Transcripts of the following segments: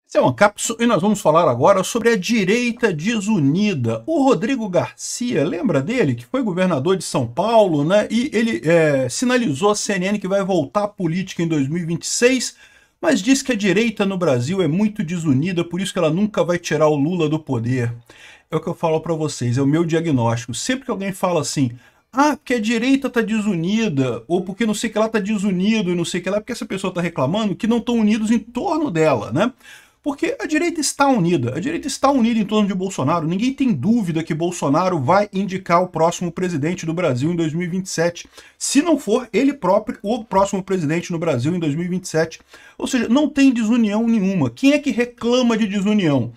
Esse é o Ancapso e nós vamos falar agora sobre a direita desunida. O Rodrigo Garcia, lembra dele? Que foi governador de São Paulo, né? E ele sinalizou à CNN que vai voltar à política em 2026, mas diz que a direita no Brasil é muito desunida, por isso que ela nunca vai tirar o Lula do poder. É o que eu falo para vocês, é o meu diagnóstico. Sempre que alguém fala assim, porque a direita está desunida, ou porque não sei que lá está desunido e não sei que lá, porque essa pessoa está reclamando que não estão unidos em torno dela, né? Porque a direita está unida em torno de Bolsonaro. Ninguém tem dúvida que Bolsonaro vai indicar o próximo presidente do Brasil em 2027. Se não for ele próprio o próximo presidente no Brasil em 2027. Ou seja, não tem desunião nenhuma. Quem é que reclama de desunião?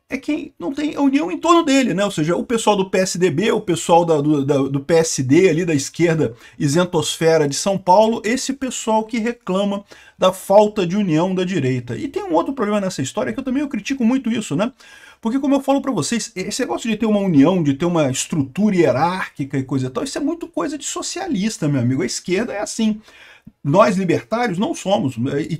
É quem não tem a união em torno dele, né? Ou seja, o pessoal do PSDB, o pessoal do PSD ali, da esquerda isentosfera de São Paulo, esse pessoal que reclama da falta de união da direita. E tem um outro problema nessa história que eu critico muito isso, né? Porque como eu falo para vocês, esse negócio de ter uma união, de ter uma estrutura hierárquica e coisa e tal, isso é muito coisa de socialista, meu amigo. A esquerda é assim. Nós, libertários, não somos,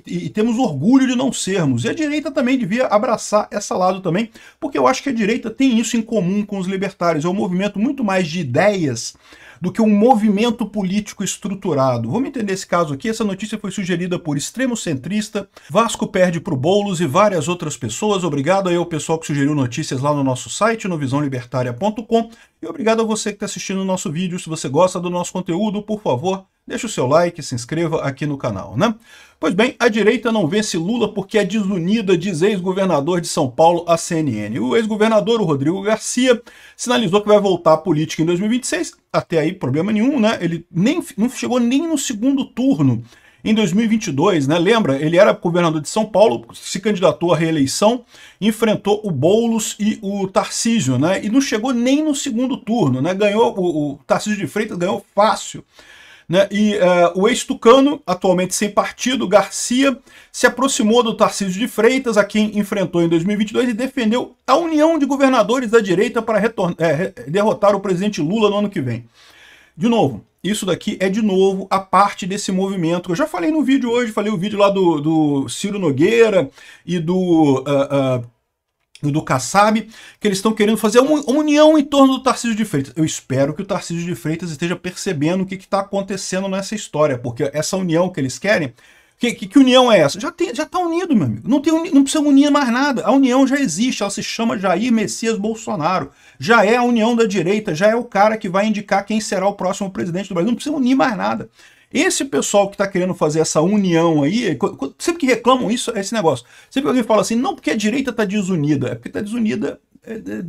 e temos orgulho de não sermos. E a direita também devia abraçar essa lado também, porque eu acho que a direita tem isso em comum com os libertários. É um movimento muito mais de ideias do que um movimento político estruturado. Vamos entender esse caso aqui. Essa notícia foi sugerida por Extremo Centrista, Vasco perde para o Boulos e várias outras pessoas. Obrigado aí ao pessoal que sugeriu notícias lá no nosso site, no visãolibertaria.com. E obrigado a você que está assistindo o nosso vídeo. Se você gosta do nosso conteúdo, por favor, deixa o seu like, se inscreva aqui no canal, né? Pois bem, a direita não vence Lula porque é desunida, diz ex-governador de São Paulo à CNN. O ex-governador, o Rodrigo Garcia, sinalizou que vai voltar à política em 2026. Até aí, problema nenhum, né? Ele não chegou nem no segundo turno em 2022, né? Lembra? Ele era governador de São Paulo, se candidatou à reeleição, enfrentou o Boulos e o Tarcísio, né? E não chegou nem no segundo turno, né? Ganhou, o Tarcísio de Freitas ganhou fácil. Né? E o ex-tucano, atualmente sem partido, Garcia, se aproximou do Tarcísio de Freitas, a quem enfrentou em 2022, e defendeu a união de governadores da direita para derrotar o presidente Lula no ano que vem. De novo, isso daqui é de novo a parte desse movimento. Eu já falei no vídeo hoje, falei o vídeo lá do Ciro Nogueira e do Kassab, que eles estão querendo fazer uma união em torno do Tarcísio de Freitas. Eu espero que o Tarcísio de Freitas esteja percebendo o que está acontecendo nessa história, porque essa união que eles querem... Que união é essa? Já está unido, meu amigo. Não precisa unir mais nada. A união já existe, ela se chama Jair Messias Bolsonaro. Já é a união da direita, já é o cara que vai indicar quem será o próximo presidente do Brasil. Não precisa unir mais nada. Esse pessoal que está querendo fazer essa união aí, sempre que reclamam isso, é esse negócio. Sempre que alguém fala assim, não porque a direita está desunida, é porque está desunida,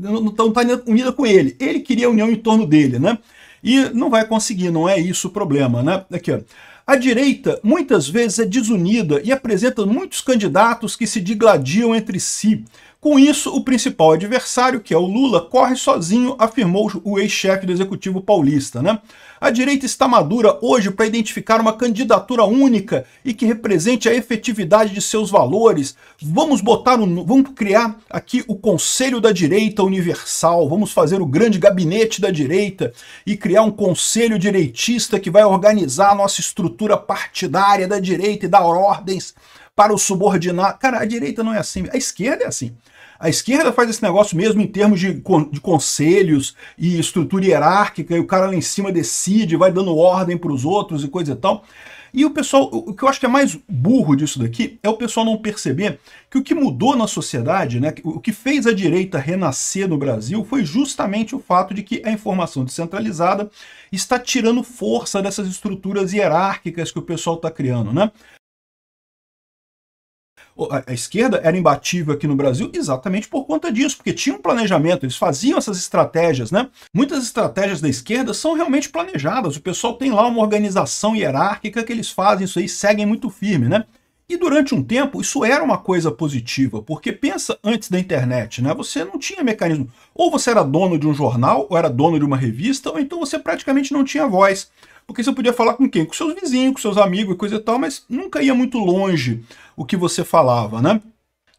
não está unida com ele. Ele queria a união em torno dele, né? E não vai conseguir, não é isso o problema, né? Aqui, ó. A direita muitas vezes é desunida e apresenta muitos candidatos que se digladiam entre si. Com isso, o principal adversário, que é o Lula, corre sozinho, afirmou o ex-chefe do Executivo paulista, né? A direita está madura hoje para identificar uma candidatura única e que represente a efetividade de seus valores. Vamos criar aqui o Conselho da Direita Universal, vamos fazer o grande gabinete da direita e criar um conselho direitista que vai organizar a nossa estrutura partidária da direita e dar ordens para os subordinados. Cara, a direita não é assim, a esquerda é assim. A esquerda faz esse negócio mesmo em termos de conselhos e estrutura hierárquica, e o cara lá em cima decide, vai dando ordem para os outros e coisa e tal. E o pessoal, o que eu acho que é mais burro disso daqui, é o pessoal não perceber que o que mudou na sociedade, né, o que fez a direita renascer no Brasil, foi justamente o fato de que a informação descentralizada está tirando força dessas estruturas hierárquicas que o pessoal está criando, né? A esquerda era imbatível aqui no Brasil exatamente por conta disso, porque tinha um planejamento, eles faziam essas estratégias, né? Muitas estratégias da esquerda são realmente planejadas, o pessoal tem lá uma organização hierárquica que eles fazem isso aí, seguem muito firme, né? E durante um tempo isso era uma coisa positiva, porque pensa antes da internet, né? Você não tinha mecanismo, ou você era dono de um jornal, ou era dono de uma revista, ou então você praticamente não tinha voz. Porque você podia falar com quem? Com seus vizinhos, com seus amigos e coisa e tal, mas nunca ia muito longe o que você falava, né?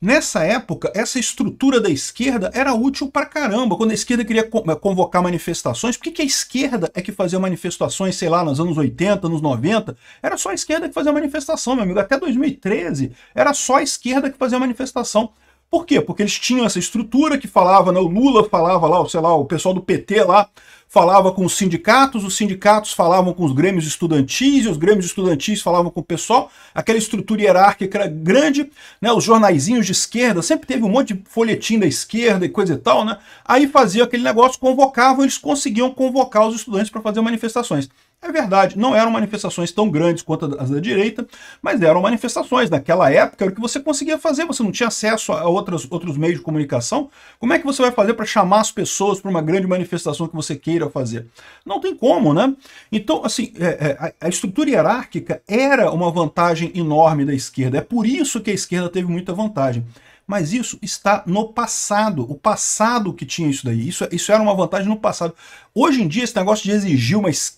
Nessa época, essa estrutura da esquerda era útil pra caramba, quando a esquerda queria convocar manifestações. Por que a esquerda é que fazia manifestações, sei lá, nos anos 80, anos 90? Era só a esquerda que fazia manifestação, meu amigo. Até 2013, era só a esquerda que fazia manifestação. Por quê? Porque eles tinham essa estrutura que falava, né, o Lula falava lá, sei lá, o pessoal do PT lá, falava com os sindicatos falavam com os grêmios estudantis, e os grêmios estudantis falavam com o pessoal, aquela estrutura hierárquica era grande, né, os jornaizinhos de esquerda, sempre teve um monte de folhetim da esquerda e coisa e tal, né, aí fazia aquele negócio, convocavam, eles conseguiam convocar os estudantes para fazer manifestações. É verdade, não eram manifestações tão grandes quanto as da direita, mas eram manifestações. Naquela época era o que você conseguia fazer, você não tinha acesso a outros meios de comunicação. Como é que você vai fazer para chamar as pessoas para uma grande manifestação que você queira fazer? Não tem como, né? Então, assim, a estrutura hierárquica era uma vantagem enorme da esquerda. É por isso que a esquerda teve muita vantagem. Mas isso está no passado, o passado que tinha isso daí, isso era uma vantagem no passado. Hoje em dia esse negócio de exigir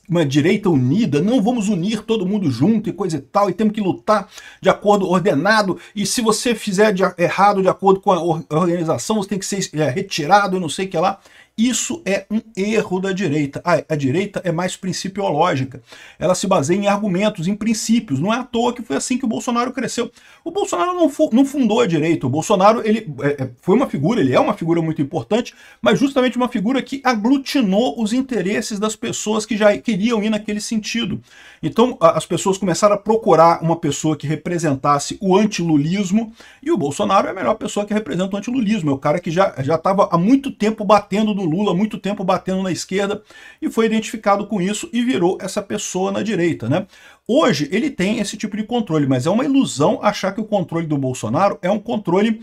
uma direita unida, não vamos unir todo mundo junto e coisa e tal, e temos que lutar de acordo ordenado, e se você fizer errado de acordo com a organização, você tem que ser retirado e não sei o que lá. Isso é um erro da direita. A direita é mais principiológica. Ela se baseia em argumentos, em princípios. Não é à toa que foi assim que o Bolsonaro cresceu. O Bolsonaro não fundou a direita. O Bolsonaro ele foi uma figura, ele é uma figura muito importante, mas justamente uma figura que aglutinou os interesses das pessoas que já queriam ir naquele sentido. Então as pessoas começaram a procurar uma pessoa que representasse o antilulismo, e o Bolsonaro é a melhor pessoa que representa o antilulismo. É o cara que já estava há muito tempo batendo no Lula, há muito tempo batendo na esquerda, e foi identificado com isso e virou essa pessoa na direita, né? Hoje ele tem esse tipo de controle, mas é uma ilusão achar que o controle do Bolsonaro é um controle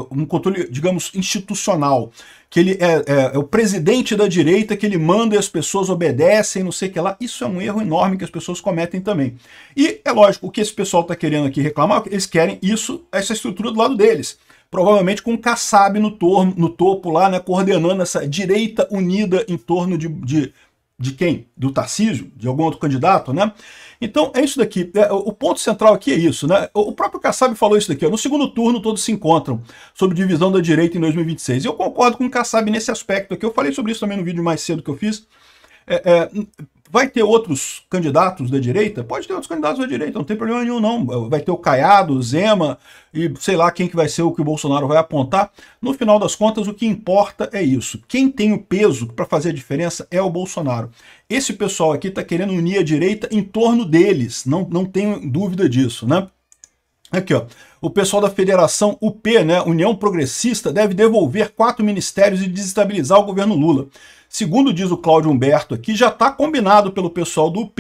um controle, digamos, institucional, que ele é o presidente da direita, que ele manda e as pessoas obedecem, não sei o que lá. Isso é um erro enorme que as pessoas cometem também. E é lógico, o que esse pessoal está querendo aqui reclamar, eles querem essa estrutura do lado deles. Provavelmente com o Kassab no topo lá, né, coordenando essa direita unida em torno de quem? Do Tarcísio? De algum outro candidato, né? Então é isso daqui. O ponto central aqui é isso, né? O próprio Kassab falou isso daqui. Ó, no segundo turno todos se encontram sobre divisão da direita em 2026. E eu concordo com o Kassab nesse aspecto aqui. Eu falei sobre isso também no vídeo mais cedo que eu fiz. Vai ter outros candidatos da direita? Pode ter outros candidatos da direita, não tem problema nenhum não. Vai ter o Caiado, o Zema e sei lá quem que vai ser o que o Bolsonaro vai apontar. No final das contas, o que importa é isso. Quem tem o peso para fazer a diferença é o Bolsonaro. Esse pessoal aqui está querendo unir a direita em torno deles, não tenho dúvida disso, né? Aqui, ó. O pessoal da Federação UP, né, União Progressista, deve devolver 4 ministérios e desestabilizar o governo Lula. Segundo diz o Cláudio Humberto aqui, já está combinado pelo pessoal do UP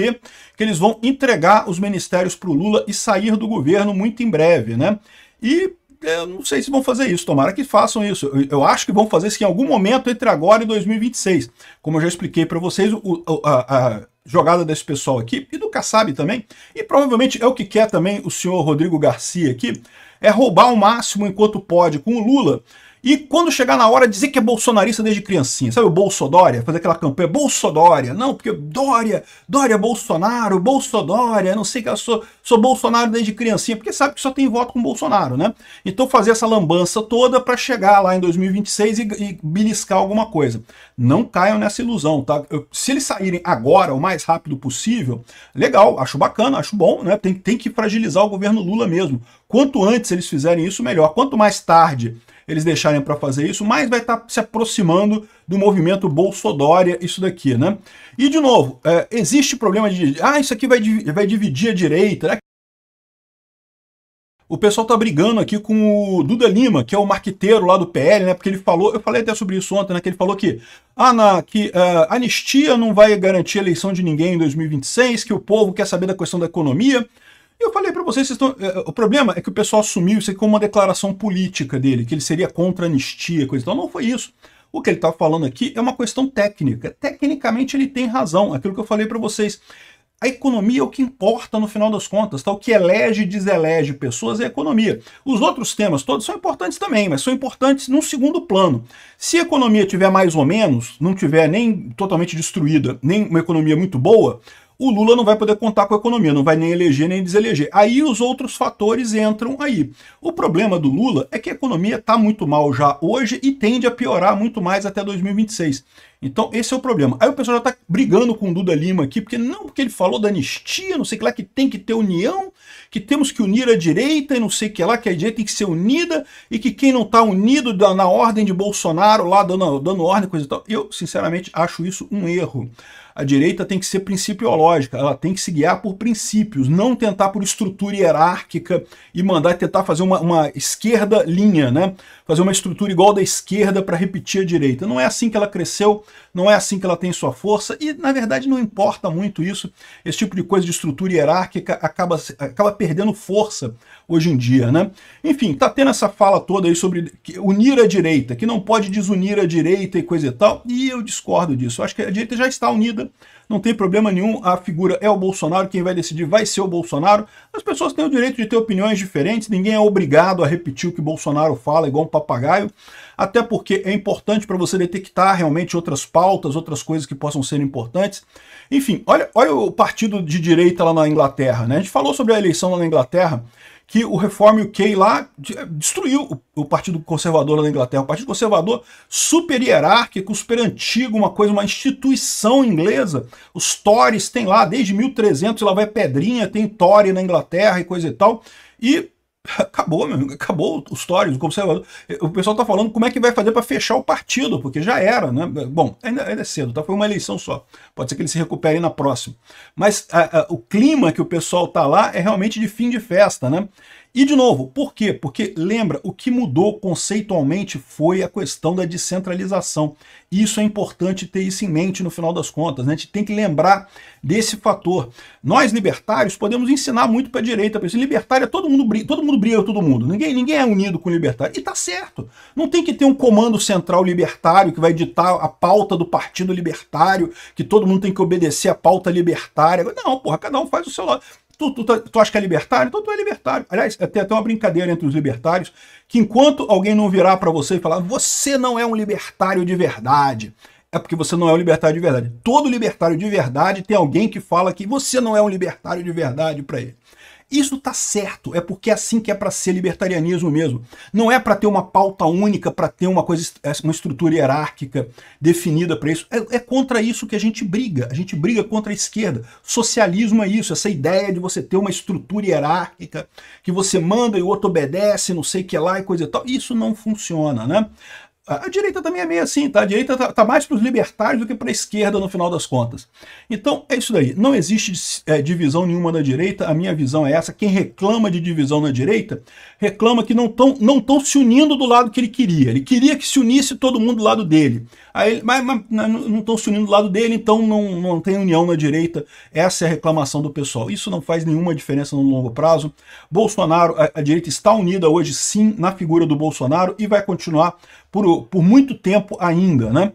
que eles vão entregar os ministérios para o Lula e sair do governo muito em breve, né? E eu não sei se vão fazer isso, tomara que façam isso. Eu acho que vão fazer isso em algum momento entre agora e 2026. Como eu já expliquei para vocês, a jogada desse pessoal aqui, e do Kassab também, e provavelmente é o que quer também o senhor Rodrigo Garcia aqui, é roubar o máximo enquanto pode com o Lula, e quando chegar na hora dizer que é bolsonarista desde criancinha, sabe o Bolsodória? Fazer aquela campanha, Bolsodória, não, porque Dória Bolsonaro, Bolsodória, não sei que eu sou Bolsonaro desde criancinha, porque sabe que só tem voto com Bolsonaro, né? Então fazer essa lambança toda para chegar lá em 2026 e beliscar alguma coisa. Não caiam nessa ilusão, tá? Se eles saírem agora, o mais rápido possível, legal, acho bacana, acho bom, né? Tem que fragilizar o governo Lula mesmo. Quanto antes eles fizerem isso, melhor. Quanto mais tarde eles deixarem para fazer isso, mais vai estar se aproximando do movimento Bolsodória, isso daqui, né? E, de novo, existe problema de... isso aqui vai dividir a direita, né? O pessoal tá brigando aqui com o Duda Lima, que é o marqueteiro lá do PL, né? Porque ele falou, eu falei até sobre isso ontem, né? Que ele falou que a anistia não vai garantir a eleição de ninguém em 2026, que o povo quer saber da questão da economia. E eu falei para vocês, o problema é que o pessoal assumiu isso aqui como uma declaração política dele, que ele seria contra a anistia, coisa. Então não foi isso. O que ele está falando aqui é uma questão técnica. Tecnicamente ele tem razão, aquilo que eu falei para vocês. A economia é o que importa no final das contas, tá? O que elege e deselege pessoas é a economia. Os outros temas todos são importantes também, mas são importantes num segundo plano. Se a economia tiver mais ou menos, não tiver nem totalmente destruída, nem uma economia muito boa, o Lula não vai poder contar com a economia, não vai nem eleger nem deseleger. Aí os outros fatores entram aí. O problema do Lula é que a economia está muito mal já hoje e tende a piorar muito mais até 2026. Então esse é o problema. Aí o pessoal já está brigando com o Duda Lima aqui, porque ele falou da anistia, não sei o que lá, que tem que ter união, que temos que unir a direita e não sei o que lá, que a direita tem que ser unida e que quem não está unido na ordem de Bolsonaro lá, dando ordem, coisa e tal. Eu, sinceramente, acho isso um erro. A direita tem que ser principiológica, ela tem que se guiar por princípios, não tentar por estrutura hierárquica e tentar fazer uma esquerda linha, né? Fazer uma estrutura igual da esquerda para repetir a direita. Não é assim que ela cresceu, não é assim que ela tem sua força e, na verdade, não importa muito isso. Esse tipo de coisa de estrutura hierárquica acaba perdendo força hoje em dia, né? Enfim, tá tendo essa fala toda aí sobre unir a direita, que não pode desunir a direita e coisa e tal, e eu discordo disso. Eu acho que a direita já está unida, não tem problema nenhum, a figura é o Bolsonaro, quem vai decidir vai ser o Bolsonaro. As pessoas têm o direito de ter opiniões diferentes, ninguém é obrigado a repetir o que Bolsonaro fala igual um papagaio, até porque é importante para você detectar realmente outras pautas, outras coisas que possam ser importantes. Enfim, olha o partido de direita lá na Inglaterra, né? A gente falou sobre a eleição lá na Inglaterra, que o Reform UK lá destruiu o Partido Conservador lá na Inglaterra. O Partido Conservador super hierárquico, super antigo, uma instituição inglesa. Os Tories tem lá, desde 1300, lá vai pedrinha, tem Tory na Inglaterra e coisa e tal. E acabou, meu amigo, acabou os Tories, o Conservador. O pessoal tá falando como é que vai fazer para fechar o partido, porque já era, né? Bom, ainda é cedo, tá? Foi uma eleição só. Pode ser que eles se recuperem na próxima. Mas o clima que o pessoal tá lá é realmente de fim de festa, né? E, de novo, por quê? Porque, lembra, o que mudou conceitualmente foi a questão da descentralização. Isso é importante ter isso em mente no final das contas, né? A gente tem que lembrar desse fator. Nós, libertários, podemos ensinar muito para a direita. Para libertário, todo mundo briga com todo mundo. Ninguém é unido com o libertário. E tá certo. Não tem que ter um comando central libertário que vai ditar a pauta do partido libertário, que todo mundo tem que obedecer a pauta libertária. Não, porra, cada um faz o seu lado. Tu acha que é libertário? Então tu é libertário. Aliás, tem até uma brincadeira entre os libertários, que enquanto alguém não virar para você e falar você não é um libertário de verdade, é porque você não é um libertário de verdade. Todo libertário de verdade tem alguém que fala que você não é um libertário de verdade para ele. Isso tá certo, é porque é assim que é para ser libertarianismo mesmo. Não é para ter uma pauta única, para ter uma estrutura hierárquica definida para isso. É contra isso que a gente briga contra a esquerda. Socialismo é isso, essa ideia de você ter uma estrutura hierárquica, que você manda e o outro obedece, não sei o que lá e coisa e tal. Isso não funciona, né? A direita também é meio assim, tá? A direita tá mais para os libertários do que para a esquerda no final das contas. Então é isso daí. Não existe divisão nenhuma na direita. A minha visão é essa. Quem reclama de divisão na direita reclama que não estão se unindo do lado que ele queria. Ele queria que se unisse todo mundo do lado dele. Mas não estão se unindo do lado dele, então não tem união na direita. Essa é a reclamação do pessoal. Isso não faz nenhuma diferença no longo prazo. Bolsonaro, a direita está unida hoje sim na figura do Bolsonaro e vai continuar por muito tempo ainda, né?